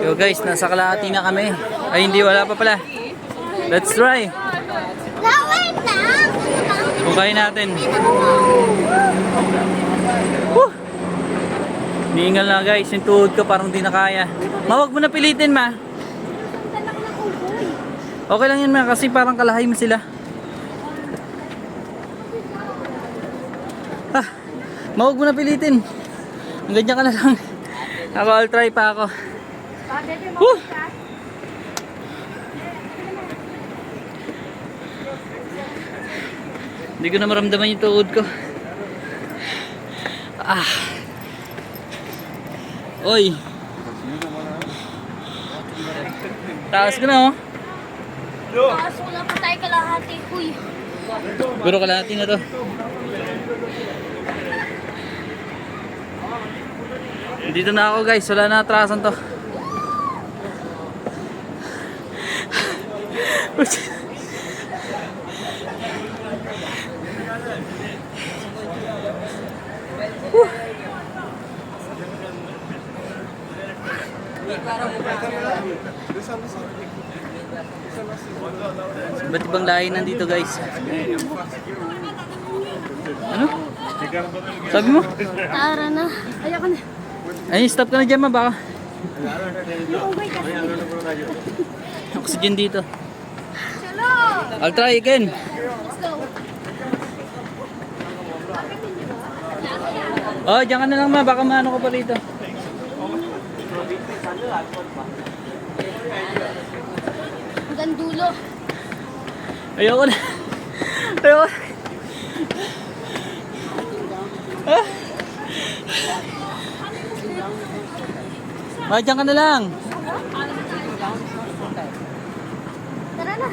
Yo guys, nasa kalahati na kami. Ay hindi, wala pa pala. Let's try. Bukayin natin. Niingal na guys, yung tuhod ko parang di na kaya. Wag mo na pilitin ma. Okay lang yun ma, kasi parang kalahay mo sila. Wag mo na pilitin. Ganyan ka na lang. Ako, I'll try pa ako. Hindi ko na maramdaman yung tuhod ko. Oy. Taas ko na oh. Taas ko na pa tayo kalahati, kuy. Pero kalahati na to. Dito na ako guys, wala na atrasan to. Ba't ibang lahi nandito guys? Ano? Sabi mo? Tara na. Ayoko na. Ay, stop ka na dyan ma, baka oxygen dito. I'll try again. Let's go. Oh, dyan ka na lang ma, baka maano ko pa rito. Hanggang dulo. Ayoko na. Ayoko. Dyan ka na lang. Tara na.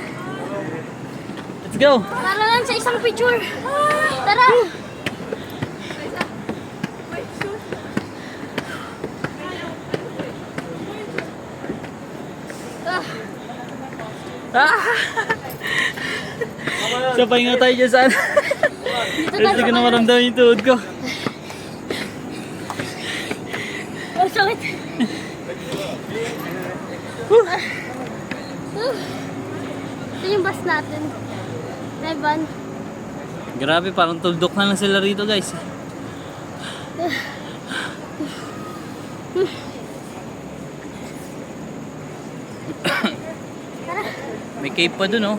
Let's go. Tara lang sa isang picture. Tara. So, pahinga tayo dyan saan. Hindi ko na maramdaman yung tuhod ko. Oh, sakit. Ito yung bus natin. Evan. Grabe, parang tuldok na lang sila rito guys. May cave pa dun oh.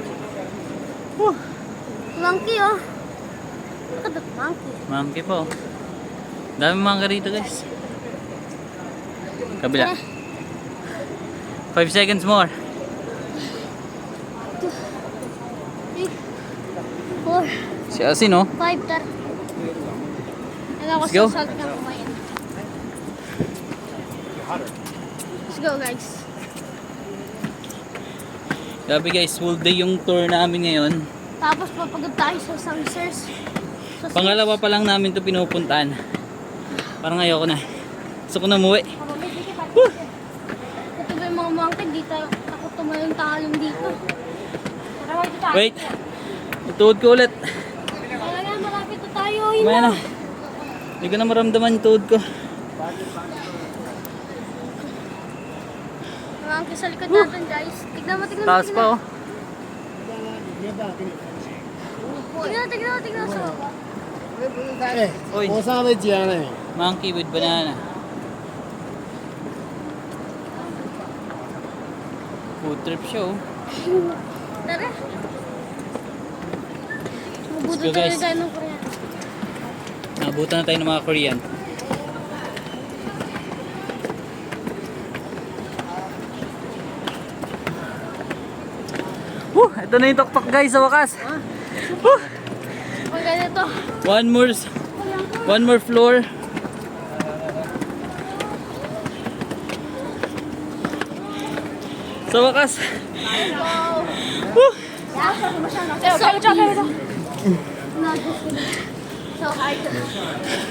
Monkey oh. Look at that monkey. Monkey pa oh. Dami mangga rito guys. Kabila. 5 seconds more. 2, 3, 4, Si Asin oh. 5, tara. Let's go. Let's go guys. Grabe guys, full day yung tour namin ngayon. Tapos papagod tayo sa Sangsters. Pangalawa pa lang namin to pinupuntahan. Parang ayoko na. Gusto ko na umuwi. Ito ba yung mga monkey? Dito ako tumayong talong dito. Wait. Ituod ko ulit. Kaya nga, malapit na tayo. Kumaya na. Hindi ko na maramdaman yung tuhod ko. Monkey sa likod natin guys. Tignan mo, tignan mo. Taas pa oh. Tignan mo sa baba. Oy. 我上面捡嘞。 Monkey with banana. Food trip show. Tara. Mabuto Let's go, guys. tayo ng Korean. Nabutan na tayo ng mga Korean. Ito na yung tuktok guys sa wakas. Pag ganito. One more floor. Sa wakas.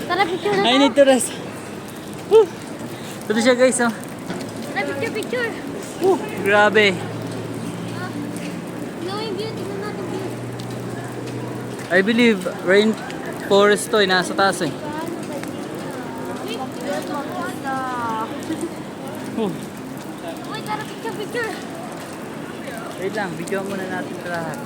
Tara, picture na I to. need to rest. Ito na siya guys oh. Tara, picture. Grabe. No, yung view. Tignan natin view. I believe rain forest to eh, nasa taas eh. Uy, tara picture. Wait lang, video muna natin ito lahat.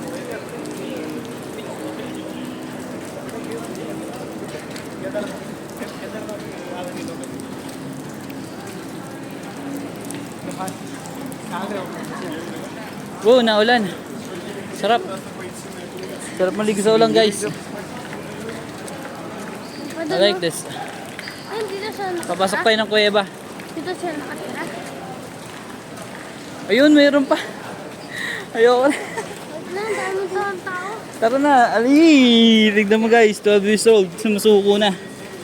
Wow, naulan. Sarap. Sarap maligo sa ulan, guys. I like this. Ay, dito siya nakatira. Papasok tayo ng kuweba. Dito siya nakatira. Ayun, mayroon pa. Ayoko na. Wait lang, daming tao. Tara na, ali! Tignan mo guys, 12 years old, sumusuko na.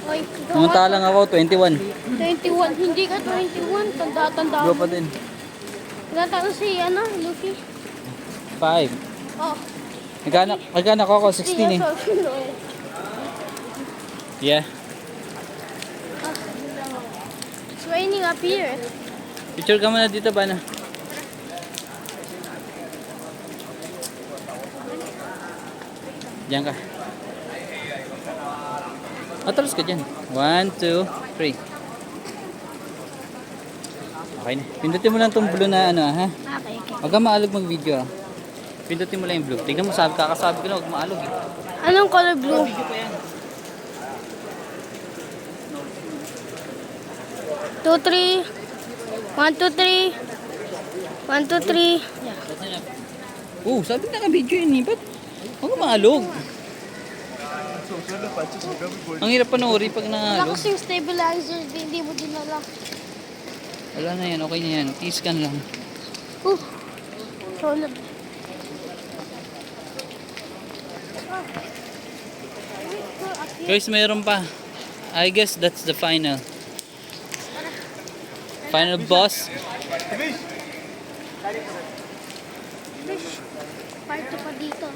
Uy, Samantalang ako, 21. 21. Hindi ka 21. Tanda-tanda Go mo. pa din. Tanda si, Luffy. 5. Oh. Nagkaanak ako, 16 eh. Yeah. It's raining up here. Picture ka muna dito ba na? Diyan ka. Atras ka dyan. 1, 2, 3. Okay na. Pindutin mo lang tong blue na ano ha. Okay. Huwag kang maalog mag-video ah. Pindutin mo lang yung blue. Tignan mo, kakasabi ko na huwag maalog eh. Anong color blue? Video pa yan. 2, 3. 1, 2, 3. 1, 2, 3. Oh, sabi na ka-video yun eh. Ba't huwag kang maalog? Ang hirap panoorin pag Wala nangalog. kasing stabilizer. Hindi mo dinala. Wala na yan, okay na yan. Tiskan lang. Solid. Guys, mayroon pa. I guess that's the final. Final boss. Fish. Parto pa dito.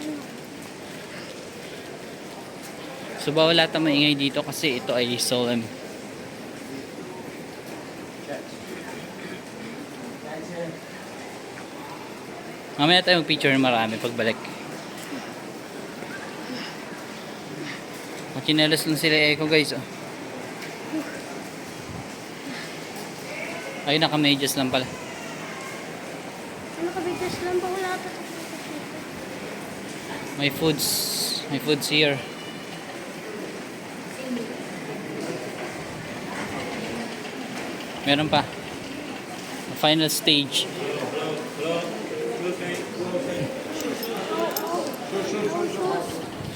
So bawal ata maingay dito kasi ito ay solemn. Mamaya tayo mag-picture marami pagbalik. Machinelas lang sila Eko guys. Oh. Ay, naka-medyas lang pala. Ano ka bigas lang ba? Wala pa. May foods. May foods here. Meron pa. The final stage.